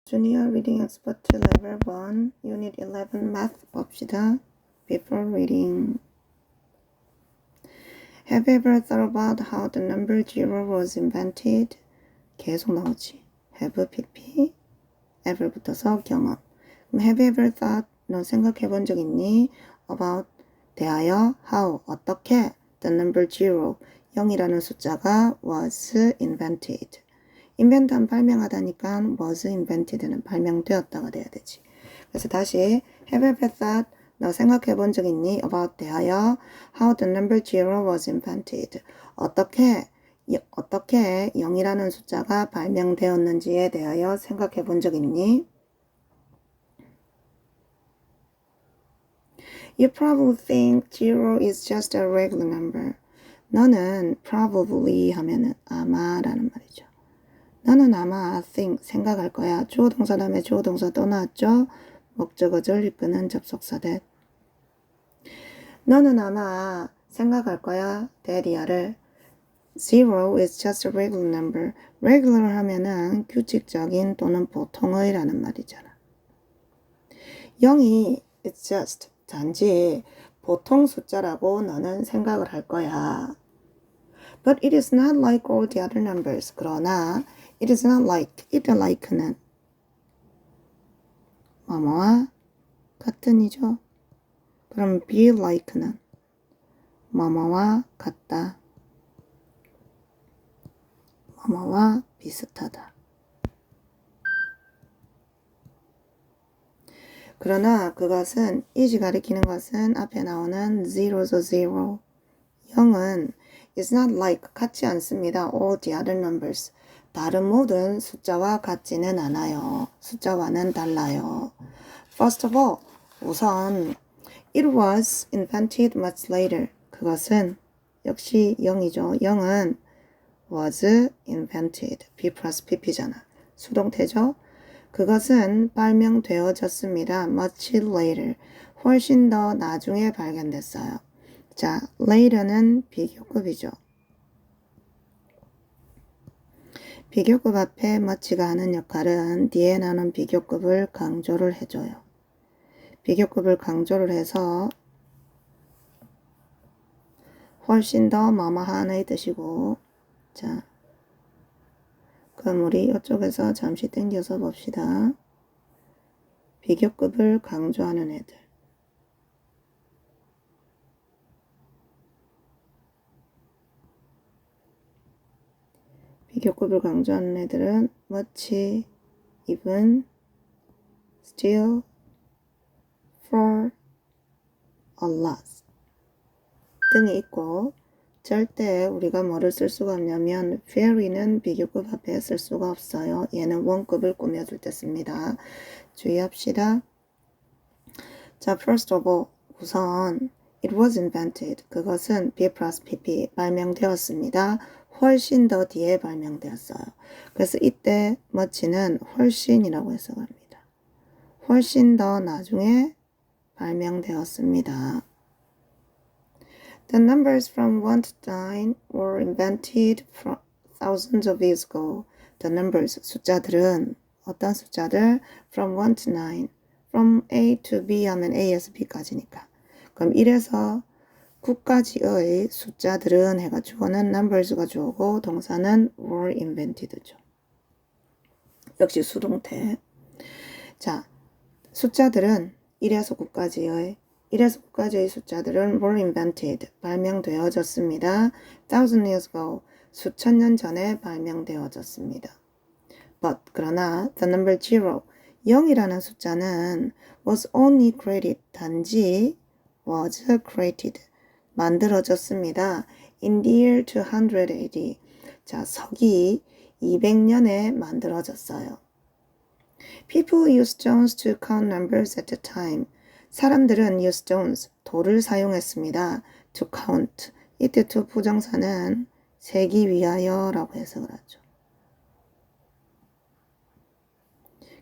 Junior Reading Expert Level 1, Unit 11 Math 봅시다. Before reading. Have you ever thought about how the number 0 was invented? 계속 나오지. Have, PP, ever 붙어서 경험. 그럼 have you ever thought, 너 생각해 본 적 있니? About, 대하여, how, 어떻게, the number 0, 0이라는 숫자가 was invented. 인벤트한 발명하다니까 was invented는 발명되었다가 돼야 되지. 그래서 다시 have you ever thought, 너 생각해 본 적 있니? About, 대하여, how the number 0 was invented. 어떻게 0이라는 숫자가 발명되었는지에 대하여 생각해 본 적 있니? You probably think 0 is just a regular number. 너는 probably 하면은 아마라는 말이죠. 너는 아마 think, 생각할 거야. 주어 동사 다음에 주어 동사 또 나왔죠? 목적어절 이끄는 접속사 that. 너는 아마 생각할 거야. 대리어를. Zero is just a regular number. regular 하면은 규칙적인 또는 보통의라는 말이잖아. 0이 it's just, 단지 보통 숫자라고 너는 생각을 할 거야. But it is not like all the other numbers. 그러나 it is not like, it like는 뭐뭐와 같은 이죠. 그럼 be like는 뭐뭐와 같다. 뭐뭐와 비슷하다. 그러나 그것은 is 가리키는 것은 앞에 나오는 zero's zero. 0은 is not like, 같지 않습니다. all the other numbers. 다른 모든 숫자와 같지는 않아요. 숫자와는 달라요. First of all, 우선 it was invented much later. 그것은 역시 0이죠. 0은 was invented. B plus pp잖아. 수동태죠. 그것은 발명되어졌습니다. much later. 훨씬 더 나중에 발견됐어요. 자, later는 비교급이죠. 비교급 앞에 much가 하는 역할은 뒤에 나오는 비교급을 강조를 해줘요. 비교급을 강조를 해서 훨씬 더 뭐뭐한의 뜻이고, 자, 그럼 우리 이쪽에서 잠시 당겨서 봅시다. 비교급을 강조하는 애들. 비교급을 강조하는 애들은 much, even, still, for, a lot 등이 있고, 절대 우리가 뭐를 쓸 수가 없냐면 very는 비교급 앞에 쓸 수가 없어요. 얘는 원급을 꾸며줄 때 씁니다. 주의합시다. 자, first of all, 우선 it was invented. 그것은 B plus PP 발명되었습니다. 훨씬 더 뒤에 발명되었어요. 그래서 이때 much는 훨씬이라고 해석합니다. 훨씬 더 나중에 발명되었습니다. The numbers from 1 to 9 were invented from thousands of years ago. The numbers, 숫자들은 어떤 숫자들? From 1 to 9. From A to B 하면 A에서 B까지니까. 그럼 1에서 9까지의 숫자들은 해가 주어는 numbers가 주어고 동사는 were invented죠. 역시 수동태. 자, 숫자들은 1에서 9까지의 숫자들은 were invented, 발명되어졌습니다. Thousand years ago, 수천 년 전에 발명되어졌습니다. But, 그러나 the number 0, 0이라는 숫자는 was only created, 단지 was created, 만들어졌습니다. In the year 200 AD, 자, 서기 200년에 만들어졌어요. People used stones to count numbers at the time. 사람들은 use stones, 돌을 사용했습니다. To count. 이때 to 부정사는 세기 위하여라고 해석을 하죠.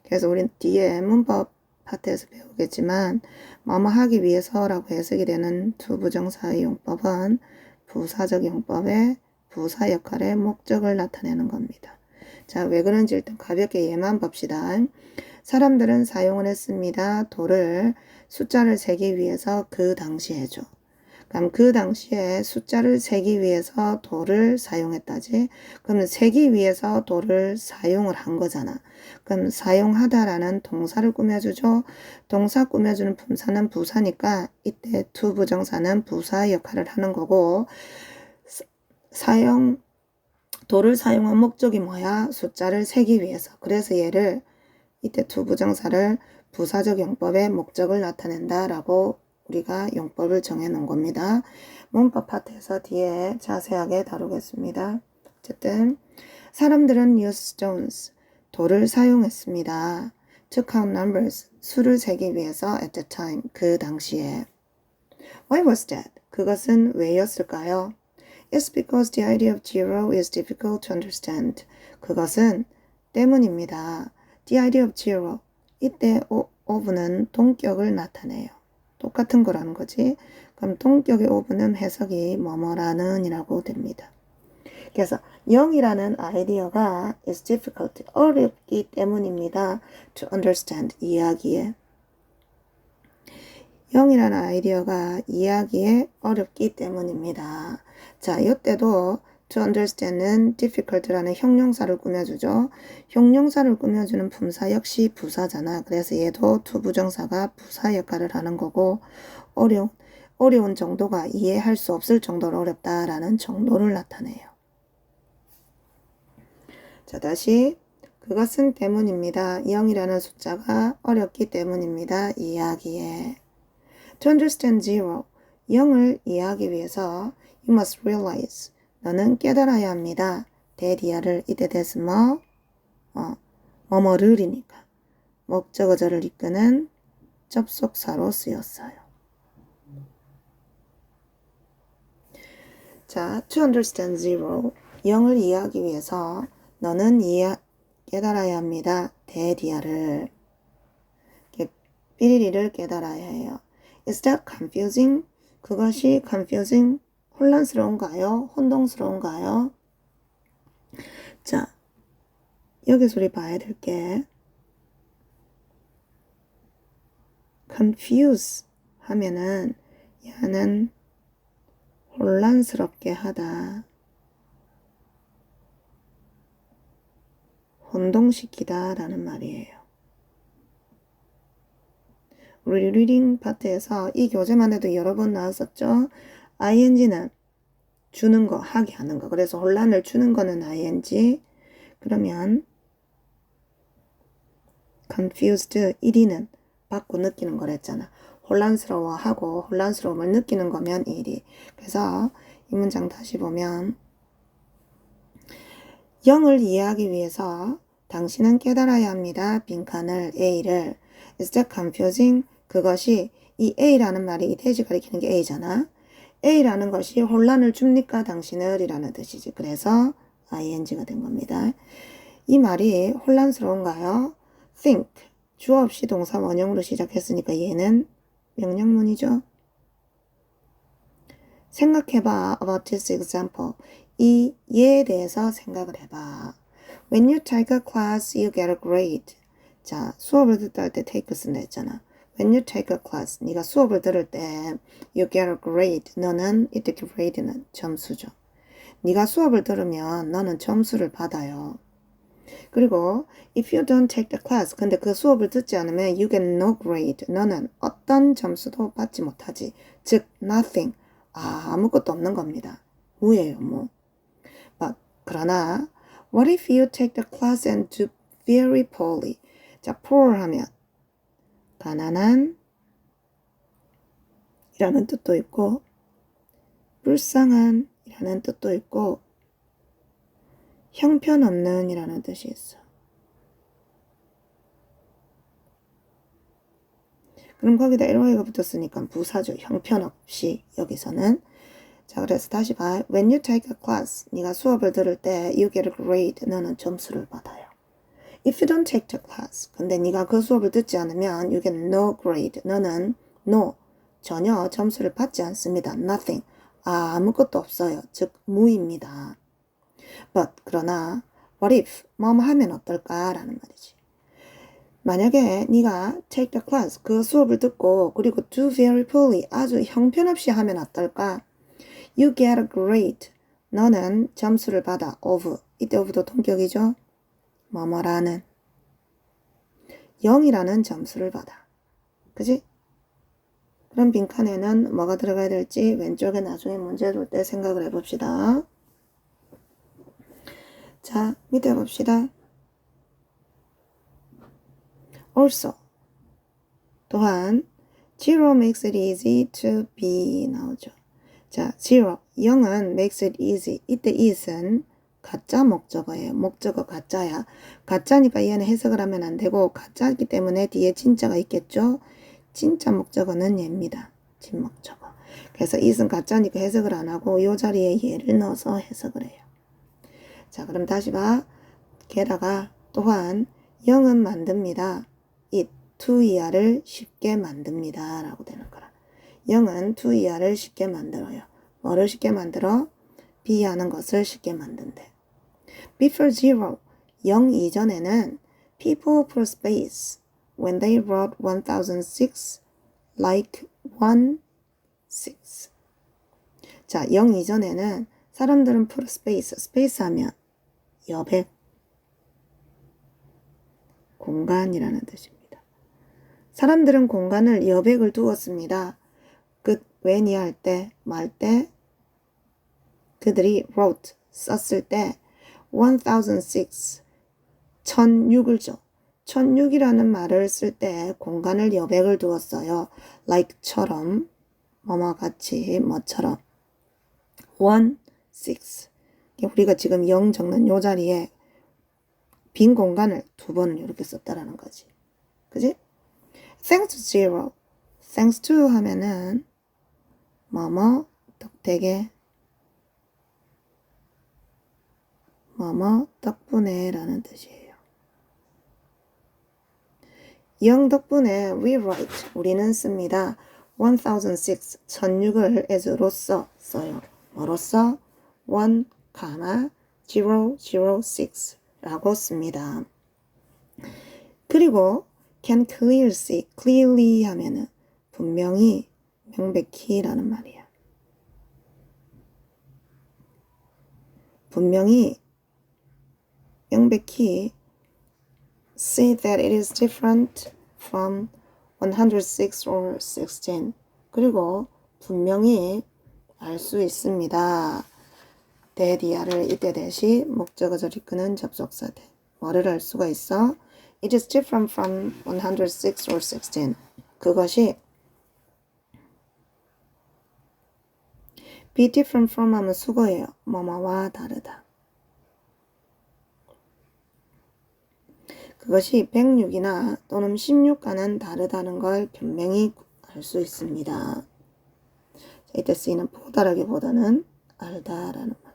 그래서 우린 뒤에 문법 파트에서 배우겠지만 뭐뭐 하기 위해서라고 해석이 되는 to 부정사의 용법은 부사적 용법의 부사 역할의 목적을 나타내는 겁니다. 자, 왜 그런지 일단 가볍게 얘만 봅시다. 사람들은 사용을 했습니다. 도를 숫자를 세기 위해서 그 당시에 죠. 그럼 그 당시에 숫자를 세기 위해서 도를 사용했다지. 그러면 세기 위해서 도를 사용을 한 거잖아. 그럼 사용하다라는 동사를 꾸며주죠. 동사 꾸며주는 품사는 부사니까 이때 to 부정사는 부사 역할을 하는 거고 도를 사용한 목적이 뭐야? 숫자를 세기 위해서. 그래서 얘를 이때 to 부정사를 부사적 용법의 목적을 나타낸다 라고 우리가 용법을 정해 놓은 겁니다. 문법 파트에서 뒤에 자세하게 다루겠습니다. 어쨌든 사람들은 used stones, 돌을 사용했습니다. to count numbers, 수를 세기 위해서 at the time, 그 당시에. Why was that? 그것은 왜였을까요? It's because the idea of zero is difficult to understand. 그것은 때문입니다. The idea of zero. 이때 of는 동격을 나타내요. 똑같은 거라는 거지. 그럼 동격의 of는 해석이 뭐뭐라는 이라고 됩니다. 그래서 0이라는 아이디어가 is difficult, 어렵기 때문입니다. to understand, 이해하기에. 0이라는 아이디어가 이해하기에 어렵기 때문입니다. 자, 이때도 to understand는 difficult라는 형용사를 꾸며주죠. 형용사를 꾸며주는 품사 역시 부사잖아. 그래서 얘도 to 부정사가 부사 역할을 하는 거고 어려운 정도가 이해할 수 없을 정도로 어렵다라는 정도를 나타내요. 자, 다시 그것은 때문입니다. 0이라는 숫자가 어렵기 때문입니다. 이해하기에. To understand zero, 0을 이해하기 위해서 you must realize, 너는 깨달아야 합니다. 대리아를 이때 대스 뭐뭐를이니까 목적어절을 이끄는 접속사로 쓰였어요. 자, to understand zero, 0을 이해하기 위해서 너는 깨달아야 합니다. 대리아를 삐리리를 깨달아야 해요. Is that confusing? 그것이 confusing? 혼란스러운가요? 혼동스러운가요? 자, 여기서 우리 봐야 될 게 confuse 하면은 얘는 혼란스럽게 하다, 혼동시키다 라는 말이에요. 우리 리딩 파트에서 이 교재만 해도 여러 번 나왔었죠. ing는 주는 거, 하게 하는 거. 그래서 혼란을 주는 거는 ing. 그러면 confused, 1위는 받고 느끼는 거랬잖아. 혼란스러워하고 혼란스러움을 느끼는 거면 1위. 그래서 이 문장 다시 보면 0을 이해하기 위해서 당신은 깨달아야 합니다. 빈칸을 A를 Is that confusing? 그것이 이 A라는 말이 이 대지 가리키는 게 A잖아. A라는 것이 혼란을 줍니까? 당신을 이라는 뜻이지. 그래서 ing가 된 겁니다. 이 말이 혼란스러운가요? think, 주어 없이 동사 원형으로 시작했으니까 얘는 명령문이죠. 생각해봐 about this example. 이 예에 대해서 생각을 해봐. When you take a class, you get a grade. 자, 수업을 듣다 할 때 take 쓴다 했잖아. When you take a class, 네가 수업을 들을 때 you get a grade. 너는 이때 grade는 점수죠. 네가 수업을 들으면 너는 점수를 받아요. 그리고 if you don't take the class, 근데 그 수업을 듣지 않으면 you get no grade. 너는 어떤 점수도 받지 못하지. 즉 nothing, 아무것도 없는 겁니다. 무예요, 뭐. But, 그러나 what if you take the class and do very poorly? 자, poor 하면 가난한 이라는 뜻도 있고 불쌍한 이라는 뜻도 있고 형편없는 이라는 뜻이 있어. 그럼 거기다 ly가 붙었으니까 부사죠. 형편없이 여기서는. 자, 그래서 다시 봐. When you take a class, 네가 수업을 들을 때 you get a grade. 너는 점수를 받아요. If you don't take the class, 근데 네가 그 수업을 듣지 않으면 you get no grade. 너는 no, 전혀 점수를 받지 않습니다. Nothing, 아무것도 없어요. 즉 무입니다. But, 그러나 What if? 뭐뭐 하면 어떨까? 라는 말이지. 만약에 네가 take the class, 그 수업을 듣고 그리고 do very poorly, 아주 형편없이 하면 어떨까? You get a grade. 너는 점수를 받아. of. 이때 of도 동격이죠. 뭐뭐라는 0이라는 점수를 받아. 그지? 그럼 빈칸에는 뭐가 들어가야 될지 왼쪽에 나중에 문제 볼 때 생각을 해봅시다. 자, 밑에 봅시다. Also, 또한 zero makes it easy to be 나오죠. 자, zero, 0은 makes it easy. 이때 it은 가짜 목적어예요. 목적어 가짜야. 가짜니까 얘는 해석을 하면 안 되고 가짜이기 때문에 뒤에 진짜가 있겠죠. 진짜 목적어는 얘입니다. 진목적어. 그래서 it은 가짜니까 해석을 안 하고 이 자리에 얘를 넣어서 해석을 해요. 자, 그럼 다시 봐. 게다가 또한 0은 만듭니다. it, to 이하를 쉽게 만듭니다. 라고 되는 거라. 0은 to 이하를 쉽게 만들어요. 뭐를 쉽게 만들어? be 하는 것을 쉽게 만든대. Before zero, 0 이전에는 people put space when they wrote 1006 like 16. 자, 0 이전에는 사람들은 put space, space 하면 여백, 공간이라는 뜻입니다. 사람들은 공간을 여백을 두었습니다. when이 할 때, 말 때, 그들이 wrote, 썼을 때 1006, 1006을 줘. 1006이라는 말을 쓸 때 공간을 여백을 두었어요. like처럼, 뭐뭐 같이, 뭐처럼. 16. 우리가 지금 0 적는 요 자리에 빈 공간을 두 번을 이렇게 썼다라는 거지. 그지? Thanks to zero. Thanks to 하면은 뭐뭐 덕택에 뭐뭐 덕분에 라는 뜻이에요. 0 덕분에 we write, 우리는 씁니다. 1006, 1006을 as로써 써요. 뭐로써? 1, 006 라고 씁니다. 그리고 can clearly 하면은 분명히, 명백히 라는 말이야. 분명히, 명백히 see that it is different from 106 or 16. 그리고 분명히 알 수 있습니다. 대디아를 이때 대시 목적어절 이끄는 접속사 대. 뭐를 알 수가 있어? It is different from 106 or 16. 그것이 be different from 하면 수거예요. 뭐뭐와 다르다. 그것이 106이나 또는 16과는 다르다는 걸 분명히 알 수 있습니다. 자, 이때 쓰이는 보다라기보다는 알다라는 말이에요.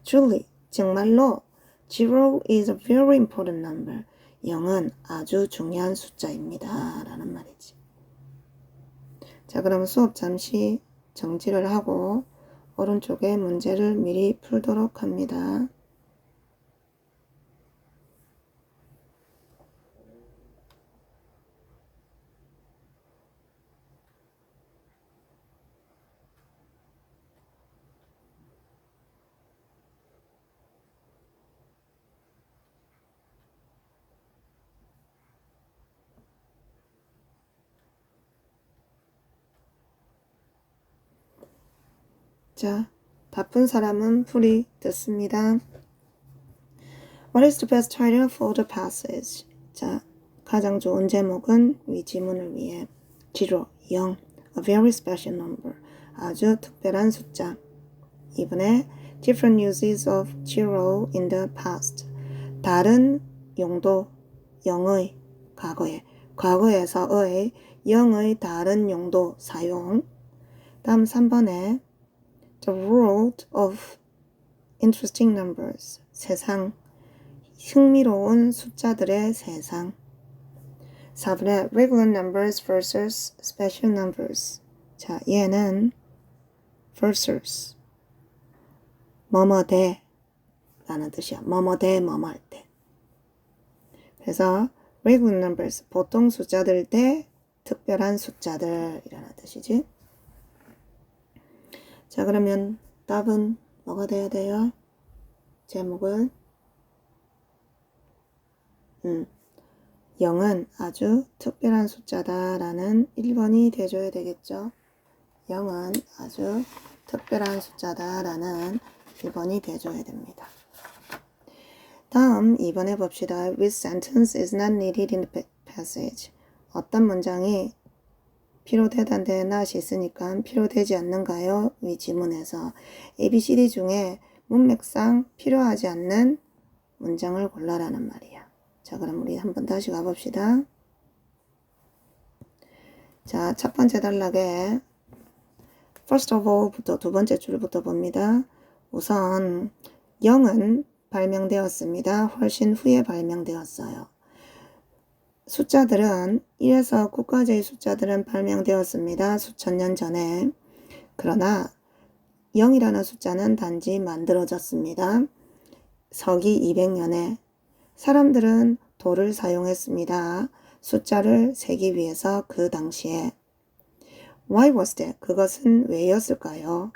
Truly, 정말로 zero is a very important number. 0은 아주 중요한 숫자입니다. 라는 말이지. 자, 그럼 수업 잠시 정지를 하고 오른쪽에 문제를 미리 풀도록 합니다. 자, 바쁜 사람은 풀이 듣습니다. What is the best title for the passage? 자, 가장 좋은 제목은 위 지문을 위해 zero, 0, a very special number, 아주 특별한 숫자. 이번에 different uses of zero in the past, 다른 용도, 0의 과거에, 과거에서의 0의 다른 용도 사용. 다음 3번에 The world of interesting numbers, 세상, 흥미로운 숫자들의 세상. 4번에 regular numbers versus special numbers. 자, 얘는 versus 뭐뭐 대 라는 뜻이야. 뭐뭐 대 뭐뭐 할 때. 그래서 regular numbers, 보통 숫자들 대 특별한 숫자들이라는 뜻이지. 자, 그러면 답은 뭐가 돼야 돼요? 제목은 0은 아주 특별한 숫자다 라는 1번이 돼줘야 되겠죠. 0은 아주 특별한 숫자다 라는 1번이 돼줘야 됩니다. 다음 2번 해봅시다. Which sentence is not needed in the passage? 어떤 문장이 필요되다인데 not이 있으니까 필요되지 않는가요? 이 지문에서 ABCD 중에 문맥상 필요하지 않는 문장을 골라라는 말이야. 자, 그럼 우리 한번 다시 가봅시다. 자, 첫 번째 단락에 first of all부터 두 번째 줄부터 봅니다. 우선 0은 발명되었습니다. 훨씬 후에 발명되었어요. 숫자들은 1에서 9까지의 숫자들은 발명되었습니다. 수천 년 전에. 그러나 0이라는 숫자는 단지 만들어졌습니다. 서기 200년에 사람들은 돌을 사용했습니다. 숫자를 세기 위해서 그 당시에. Why was that? 그것은 왜였을까요?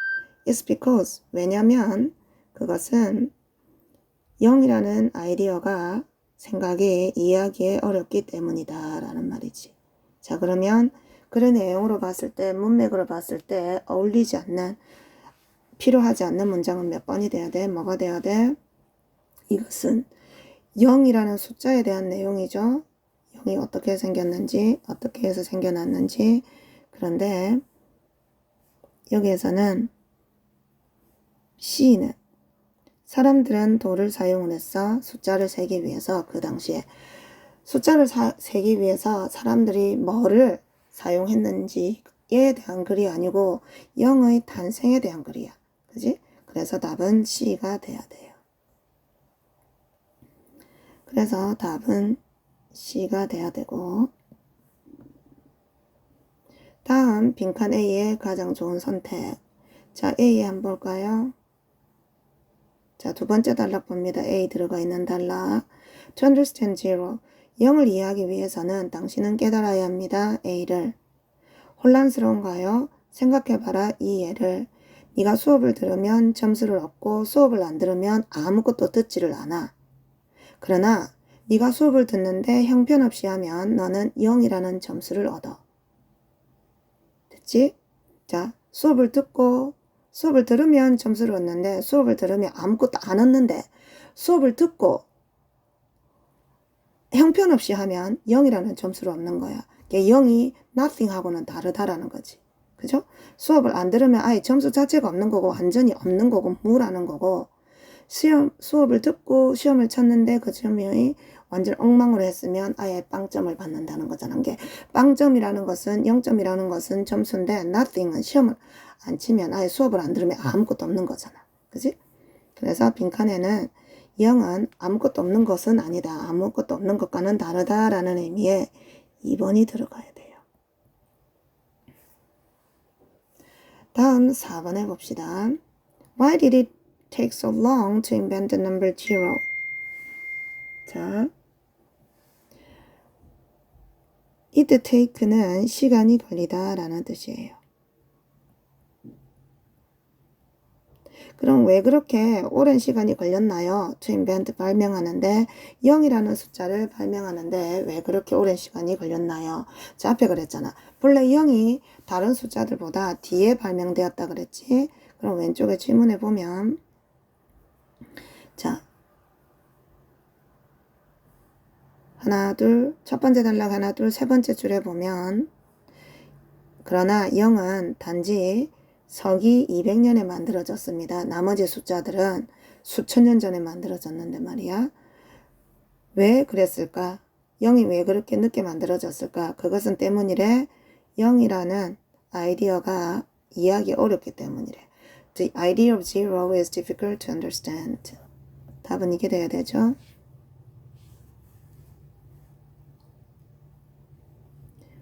It's because. 왜냐면 그것은 0이라는 아이디어가 생각이 이해하기에 어렵기 때문이다 라는 말이지. 자, 그러면 그런 내용으로 봤을 때, 문맥으로 봤을 때 어울리지 않는, 필요하지 않는 문장은 몇 번이 돼야 돼? 뭐가 돼야 돼? 이것은 0이라는 숫자에 대한 내용이죠. 0이 어떻게 생겼는지, 어떻게 해서 생겨났는지. 그런데 여기에서는 C는 사람들은 돌을 사용을 했어. 숫자를 세기 위해서. 그 당시에 숫자를 세기 위해서 사람들이 뭐를 사용했는지에 대한 글이 아니고 0의 탄생에 대한 글이야. 그지? 그래서 답은 C가 돼야 돼요. 그래서 답은 C가 돼야 되고, 다음 빈칸 A의 가장 좋은 선택. 자, A 한번 볼까요? 자, 두 번째 단락 봅니다. A 들어가 있는 단락. To understand zero. 0을 이해하기 위해서는 당신은 깨달아야 합니다. A를. 혼란스러운가요? 생각해봐라 이 예를. 네가 수업을 들으면 점수를 얻고 수업을 안 들으면 아무것도 듣지를 않아. 그러나 네가 수업을 듣는데 형편없이 하면 너는 0이라는 점수를 얻어. 됐지? 자, 수업을 들으면 점수를 얻는데 수업을 들으면 아무것도 안 얻는데 수업을 듣고 형편없이 하면 0이라는 점수를 얻는 거야. 0이 nothing 하고는 다르다라는 거지. 그죠? 수업을 안 들으면 아예 점수 자체가 없는 거고 완전히 없는 거고 무라는 거고, 수업을 듣고 시험을 쳤는데 그 시험이 완전 엉망으로 했으면 아예 빵점을 받는다는 거잖아. 이게 빵점이라는 것은 0점이라는 것은 점수인데 nothing은 시험을 안 치면 아예 수업을 안 들으면 아무것도 없는 거잖아. 그지? 그래서 빈칸에는 0은 아무것도 없는 것은 아니다. 아무것도 없는 것과는 다르다라는 의미의 2번이 들어가야 돼요. 다음 4번 해봅시다. Why did it take so long to invent the number 0? 자, it take는 시간이 걸리다 라는 뜻이에요. 그럼 왜 그렇게 오랜 시간이 걸렸나요? To invent, 발명하는데 0이라는 숫자를 발명하는데 왜 그렇게 오랜 시간이 걸렸나요? 자, 앞에 그랬잖아. 본래 0이 다른 숫자들보다 뒤에 발명되었다 그랬지? 그럼 왼쪽에 질문해 보면, 자, 하나, 둘, 첫 번째 단락 하나, 둘, 세 번째 줄에 보면, 그러나 0은 단지 서기 200년에 만들어졌습니다. 나머지 숫자들은 수천 년 전에 만들어졌는데 말이야. 왜 그랬을까? 0이 왜 그렇게 늦게 만들어졌을까? 그것은 때문이래. 0이라는 아이디어가 이해하기 어렵기 때문이래. The idea of zero is difficult to understand. 답은 이게 돼야 되죠.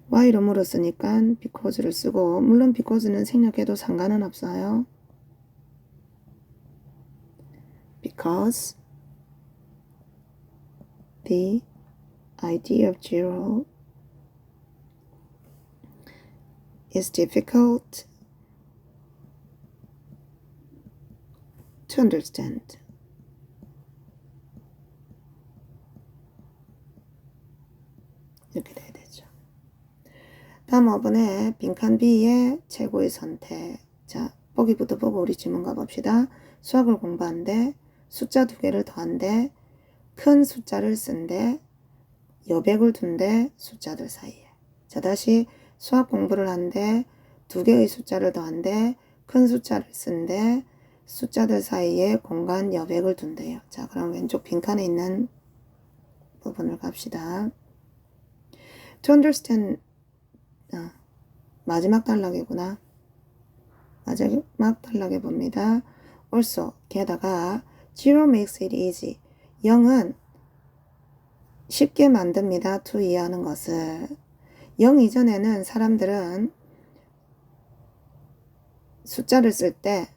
Why로 물었으니까 because를 쓰고, 물론 because는 생략해도 상관은 없어요. because the idea of zero is difficult to understand. 이렇게 돼야 되죠. 다음 5번에 빈칸 B의 최고의 선택. 자, 보기부터 보고 우리 질문 가봅시다. 수학을 공부한대, 숫자 2개를 더한대, 큰 숫자를 쓴대, 여백을 둔대, 숫자들 사이에. 자, 다시 수학 공부를 한대, 2개의 숫자를 더한대, 큰 숫자를 쓴대, 숫자들 사이에 공간 여백을 둔대요. 자, 그럼 왼쪽 빈칸에 있는 부분을 갑시다. To understand, 마지막 단락이구나. 마지막 단락에 봅니다. Also, 게다가 zero makes it easy. 0은 쉽게 만듭니다. to 이해하는 것을. 0 이전에는 사람들은 숫자를 쓸 때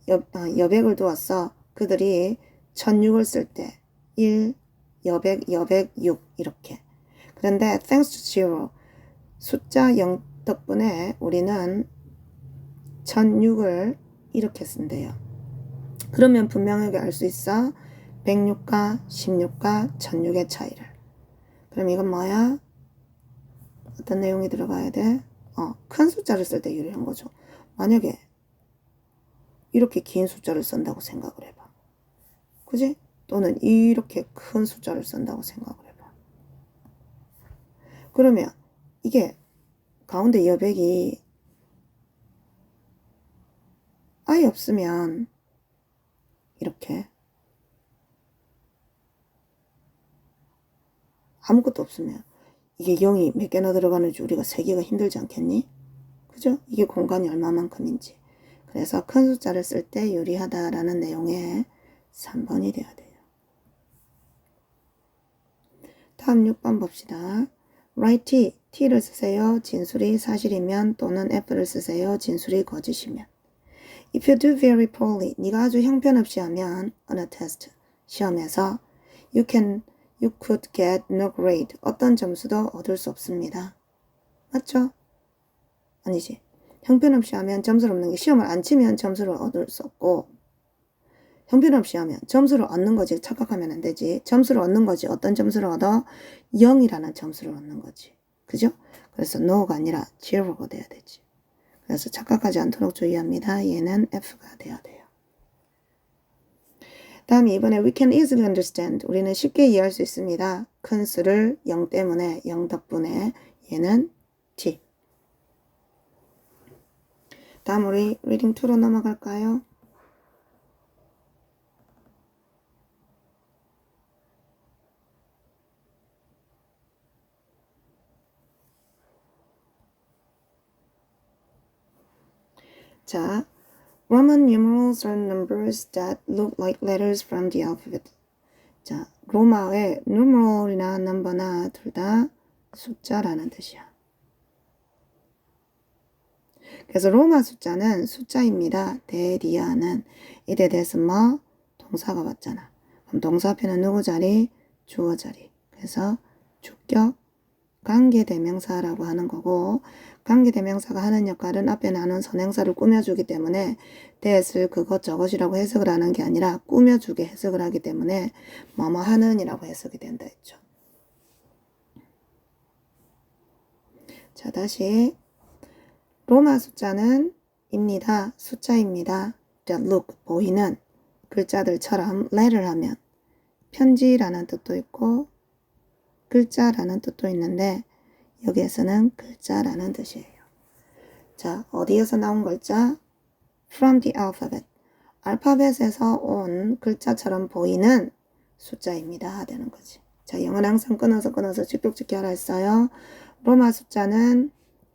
여백을 두었어. 그들이 1006을 쓸 때 1, 여백, 6 이렇게. 그런데 thanks to zero, 숫자 0 덕분에 우리는 1006을 이렇게 쓴대요. 그러면 분명하게 알 수 있어. 106과 16과 1006의 차이를. 그럼 이건 뭐야? 어떤 내용이 들어가야 돼? 큰 숫자를 쓸 때 유리한 거죠. 만약에 이렇게 긴 숫자를 쓴다고 생각을 해봐. 그지? 또는 이렇게 큰 숫자를 쓴다고 생각을 해봐. 그러면 이게 가운데 여백이 아예 없으면 이렇게 아무것도 없으면 이게 0이 몇 개나 들어가는지 우리가 세기가 힘들지 않겠니? 그죠? 이게 공간이 얼마만큼인지. 그래서 큰 숫자를 쓸 때 유리하다라는 내용의 3번이 돼야 돼요. 다음 6번 봅시다. write T, T를 쓰세요. 진술이 사실이면 또는 F를 쓰세요. 진술이 거짓이면. If you do very poorly, 네가 아주 형편없이 하면 on a test, 시험에서 you could get no grade, 어떤 점수도 얻을 수 없습니다. 맞죠? 아니지. 형편없이 하면 점수를 얻는 게 시험을 안 치면 점수를 얻을 수 없고 형편없이 하면 점수를 얻는 거지. 착각하면 안 되지. 점수를 얻는 거지. 어떤 점수를 얻어? 0이라는 점수를 얻는 거지. 그죠? 그래서 no가 아니라 zero가 돼야 되지. 그래서 착각하지 않도록 주의합니다. 얘는 F가 돼야 돼요. 다음 2번에 we can easily understand. 우리는 쉽게 이해할 수 있습니다. 큰 수를 0 때문에 0 덕분에 얘는 T. 다음 우리 reading 2로 넘어갈까요? 자, Roman numerals are numbers that look like letters from the alphabet. 자, 로마의 numeral이나 number나 둘 다 숫자라는 뜻이야. 그래서 로마 숫자는 숫자입니다. 대리아는 이때 대해서 뭐? 동사가 왔잖아. 그럼 동사 앞에는 누구 자리? 주어 자리. 그래서 주격 관계대명사라고 하는 거고 관계대명사가 하는 역할은 앞에 나눈 선행사를 꾸며주기 때문에 that을 그것 저것이라고 해석을 하는 게 아니라 꾸며주게 해석을 하기 때문에 뭐뭐 하는 이라고 해석이 된다 했죠. 자, 다시 로마 숫자는 입니다. 숫자입니다. that look 보이는 글자들처럼 letter 하면 편지라는 뜻도 있고 글자라는 뜻도 있는데 여기에서는 글자라는 뜻이에요. 자, 어디에서 나온 글자? From the alphabet. 알파벳에서 온 글자처럼 보이는 숫자입니다. 되는 거지. 자, 영어는 항상 끊어서 직독짓기 하라 했어요. 로마 숫자는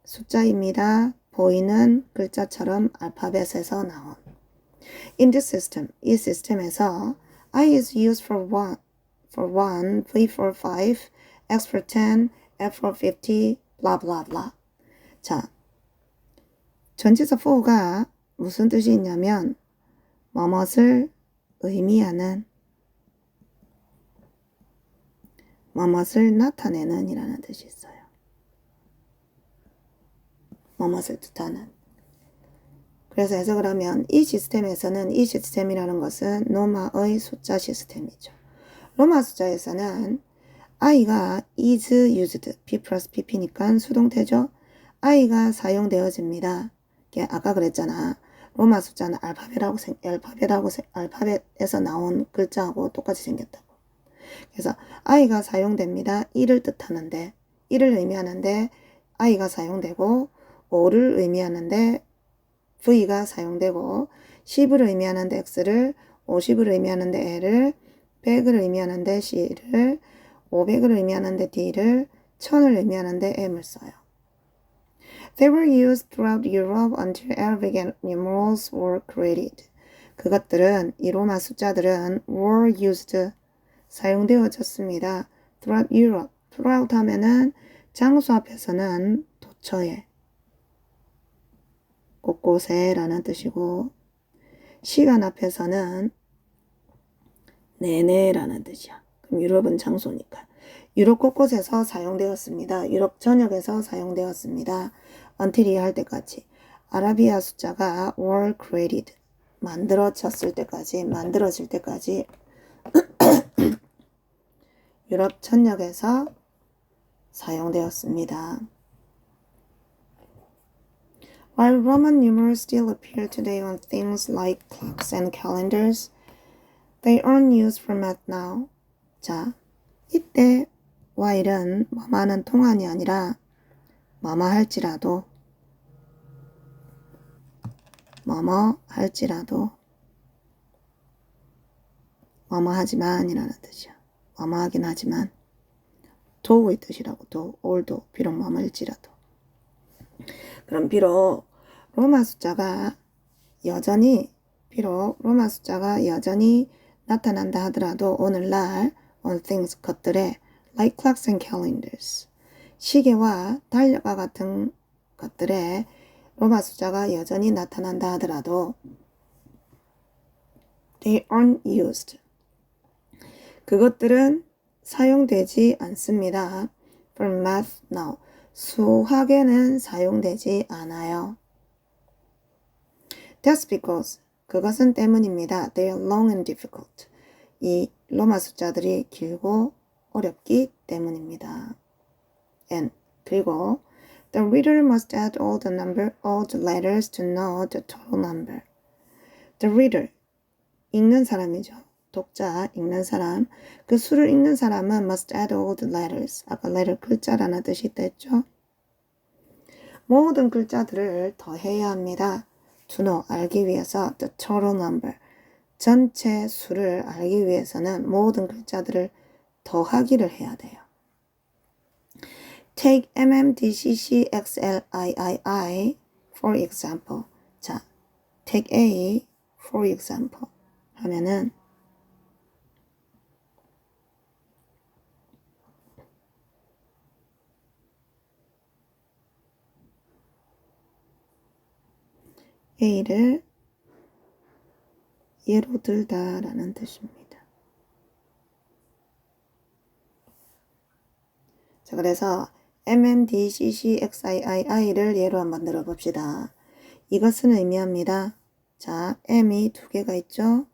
숫자입니다. 보이는 글자처럼 알파벳에서 나온. In this system, 이 시스템에서 I is used for 1, V for 5, X for 10, F for 50, blah blah blah. 자, 전치사 for가 무슨 뜻이 있냐면 뭐뭇을 의미하는 뭐뭇을 나타내는 이라는 뜻이 있어요. 뭐뭇을 뜻하는. 그래서 해석을 하면 이 시스템에서는 이 시스템이라는 것은 로마의 숫자 시스템이죠. 로마 숫자에서는 I가 is used, P 플러스 PP니까 수동태죠. I가 사용되어집니다. 아까 그랬잖아. 로마 숫자는 알파벳에서 나온 글자하고 똑같이 생겼다고. 그래서 I가 사용됩니다. 이를 뜻하는데, 이를 의미하는데 I가 사용되고, 5를 의미하는데 V가 사용되고, 10을 의미하는데 X를, 50을 의미하는데 L을, 100을 의미하는데 C를, 500을 의미하는데 D를, 1000을 의미하는데 M을 써요. They were used throughout Europe until Arabic numerals were created. 그것들은, 이 로마 숫자들은 were used, 사용되어졌습니다. throughout Europe. throughout 하면은 장소 앞에서는 도처에, 곳곳에 라는 뜻이고, 시간 앞에서는 내내 라는 뜻이야. 그럼 유럽은 장소니까. 유럽 곳곳에서 사용되었습니다. 유럽 전역에서 사용되었습니다. until이 할 때까지. 아라비아 숫자가 were created. 만들어질 때까지 유럽 전역에서 사용되었습니다. While Roman numerals still appear today on things like clocks and calendars, they aren't used for math now. 자, 이때 while은 뭐뭐는 통한이 아니라 뭐뭐 할지라도 뭐뭐 하지만 이라는 뜻이야. 뭐뭐 하긴 하지만 do의 뜻이라고. although 비록 뭐뭐일지라도. 그럼 비록 로마 숫자가 여전히 나타난다 하더라도 오늘날 on things 것들에 like clocks and calendars 시계와 달력과 같은 것들에 로마 숫자가 여전히 나타난다 하더라도 they aren't used. 그것들은 사용되지 않습니다. for math now. 수학에는 사용되지 않아요. That's because 그것은 때문입니다. They are long and difficult. 이 로마 숫자들이 길고 어렵기 때문입니다. And 그리고 the reader must add all the letters to know the total number. The reader 읽는 사람이죠. 독자, 읽는 사람. 그 수를 읽는 사람은 must add all the letters. 아까 letter 글자라는 뜻이 있다 했죠. 모든 글자들을 더해야 합니다. To know, 알기 위해서 the total number. 전체 수를 알기 위해서는 모든 글자들을 더하기를 해야 돼요. Take MMDCCXLIII for example. 자, take A for example 하면은 A를 예로 들다 라는 뜻입니다. 자, 그래서 MMDCCXIII를 예로 한번 들어봅시다. 이것은 의미합니다. 자, M이 두 개가 있죠?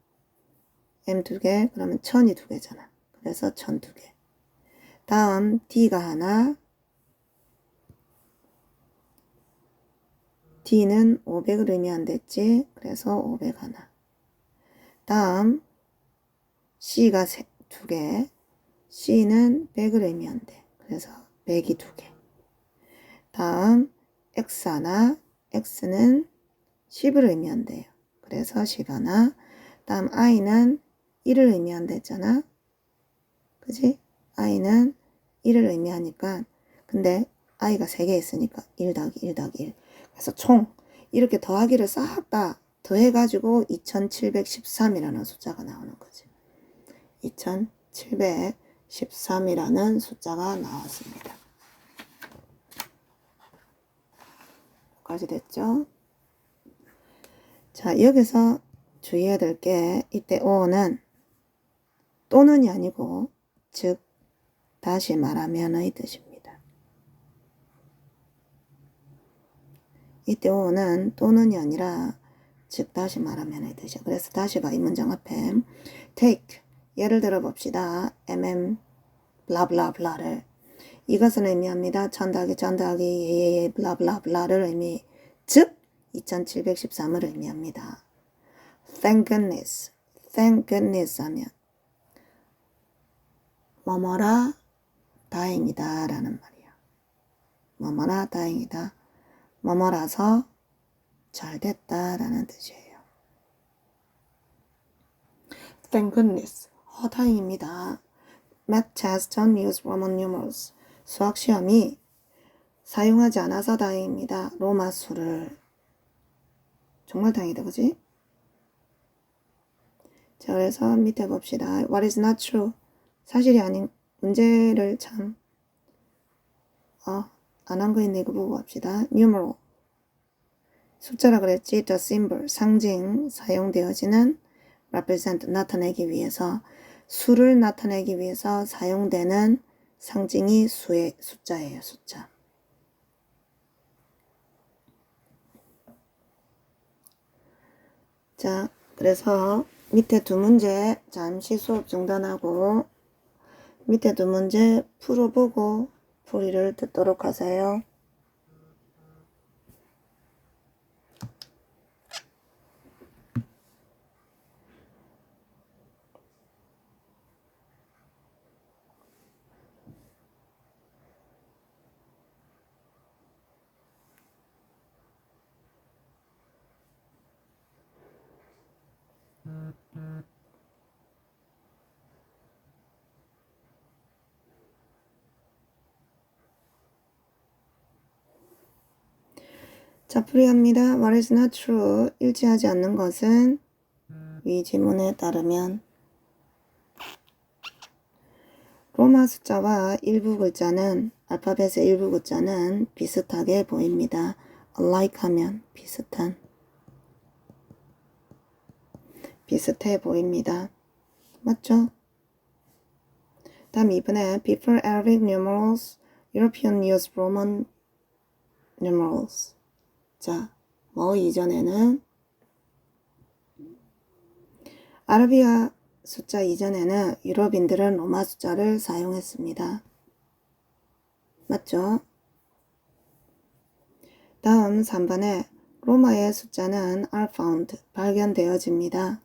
M 두 개, 그러면 1000이 두 개잖아. 그래서 1000 두 개. 다음 D가 하나, D는 500을 의미한댔지. 그래서 500 하나. 다음 C가 두 개, C는 100을 의미한대. 그래서 100이 두 개. 다음 X 하나, X는 10을 의미한대요. 그래서 10 하나. 다음 I는 1을 의미한다 했잖아. 그지? I는 1을 의미하니까. 근데 I가 3개 있으니까 1 더하기 1 더하기 1. 그래서 총 이렇게 더하기를 싹 다 더해가지고 2713이라는 숫자가 나오는 거지. 2713이라는 숫자가 나왔습니다. 여기까지 됐죠? 자, 여기서 주의해야 될 게 이때 O는 또는이 아니고 즉 다시 말하면의 뜻입니다. 이때 오는 또는이 아니라 즉 다시 말하면의 뜻이야. 그래서 다시가 이 문장 앞에 take 예를 들어 봅시다. 블라블라블라를 이것은 의미합니다. 전다기 예예예 블라블라블라를 의미 즉 2713을 의미합니다. Thank goodness 하면 뭐뭐라 다행이다 라는 말이야. 뭐뭐라 다행이다. 뭐뭐라서 잘 됐다 라는 뜻이에요. Thank goodness. 다행입니다. Math test don't use Roman numerals. 수학 시험이 사용하지 않아서 다행입니다. 로마 수를. 정말 다행이다, 그지? 자, 그래서 밑에 봅시다. What is not true? 사실이 아닌 문제를 참 안 한 거 있네. 이거 보고 합시다. Numeral. 숫자라 그랬지. The symbol. 상징. 사용되어지는 represent. 나타내기 위해서. 수를 나타내기 위해서 사용되는 상징이 수의 숫자예요. 숫자. 자, 그래서 밑에 두 문제 잠시 수업 중단하고 밑에 두 문제 풀어보고 풀이를 듣도록 하세요. 자, 풀이합니다. What is not true? 일치하지 않는 것은 위 지문에 따르면 로마 숫자와 일부 글자는 알파벳의 일부 글자는 비슷하게 보입니다. alike 하면 비슷한 비슷해 보입니다. 맞죠? 다음 2번에 before Arabic numerals, European used Roman numerals. 자, 뭐 이전에는 아라비아 숫자 이전에는 유럽인들은 로마 숫자를 사용했습니다. 맞죠? 다음 3번에 로마의 숫자는 are found, 발견되어집니다.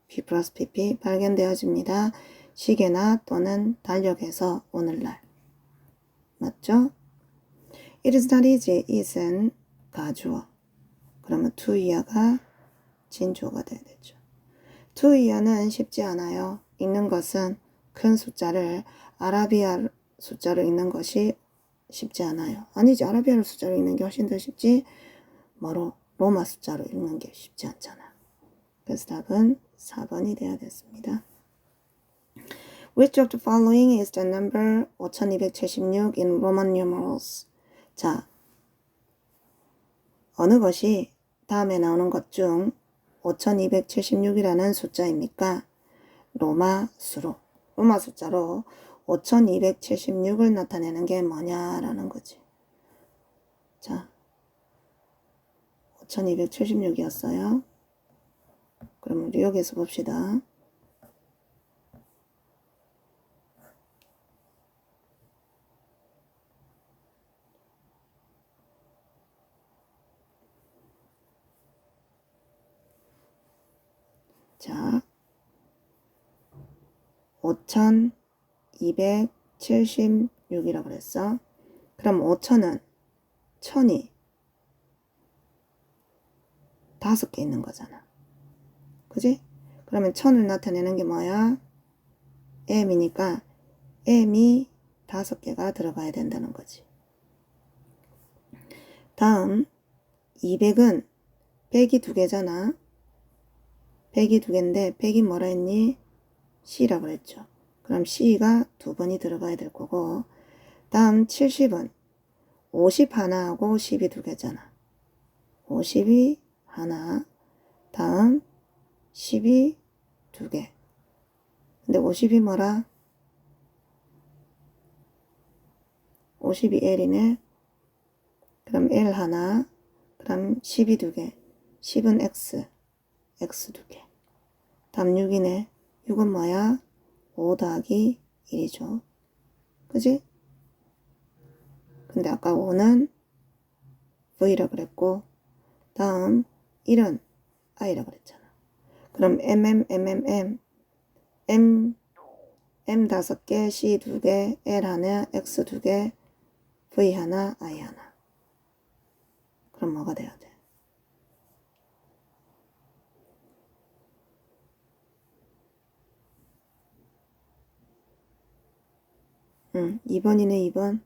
P 플러스 PP, 발견되어집니다. 시계나 또는 달력에서 오늘날. 맞죠? It is not easy, it은 가주어. 그러면 to hear가 진주어가 돼야 되죠. to hear는 쉽지 않아요. 읽는 것은 큰 숫자를 아라비아 숫자로 읽는 것이 쉽지 않아요. 아니지, 아라비아 숫자로 읽는 게 훨씬 더 쉽지 뭐로 로마 숫자로 읽는 게 쉽지 않잖아. 그래서 답은 4번이 돼야 됐습니다. Which of the following is the number 5276 in Roman numerals? 자, 어느 것이 다음에 나오는 것 중 5276이라는 숫자입니까? 로마 숫자로 5276을 나타내는 게 뭐냐라는 거지. 자, 5276이었어요. 그럼 우리 여기서 봅시다. 자, 5276이라고 그랬어. 그럼 5000은 1000이 5개 있는 거잖아. 그지? 그러면 1000을 나타내는 게 뭐야? m이니까 m이 5개가 들어가야 된다는 거지. 다음 200은 100이 2개잖아. 100이 2개인데 100이 뭐라 했니? C라고 그랬죠. 그럼 C가 2번이 들어가야 될 거고, 다음 70은 50 하나하고 10이 2개잖아. 50이 하나, 다음 10이 2개. 근데 50이 뭐라? 52L이네. 그럼 L 하나, 그럼 10이 2개. 10은 X, X 2개. 다음 6이네. 6은 뭐야? 5 더하기 1이죠. 그지? 근데 아까 5는 V라 그랬고, 다음 1은 I라 그랬잖아. 그럼 M, M 5개, C 2개, L 하나, X 2개, V 하나, I 하나. 그럼 뭐가 돼야 돼? 2번이네, 2번.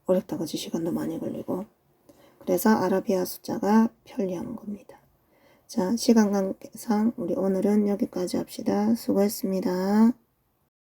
어렵다, 그지? 시간도 많이 걸리고. 그래서 아라비아 숫자가 편리한 겁니다. 자, 시간 관계상 우리 오늘은 여기까지 합시다. 수고했습니다.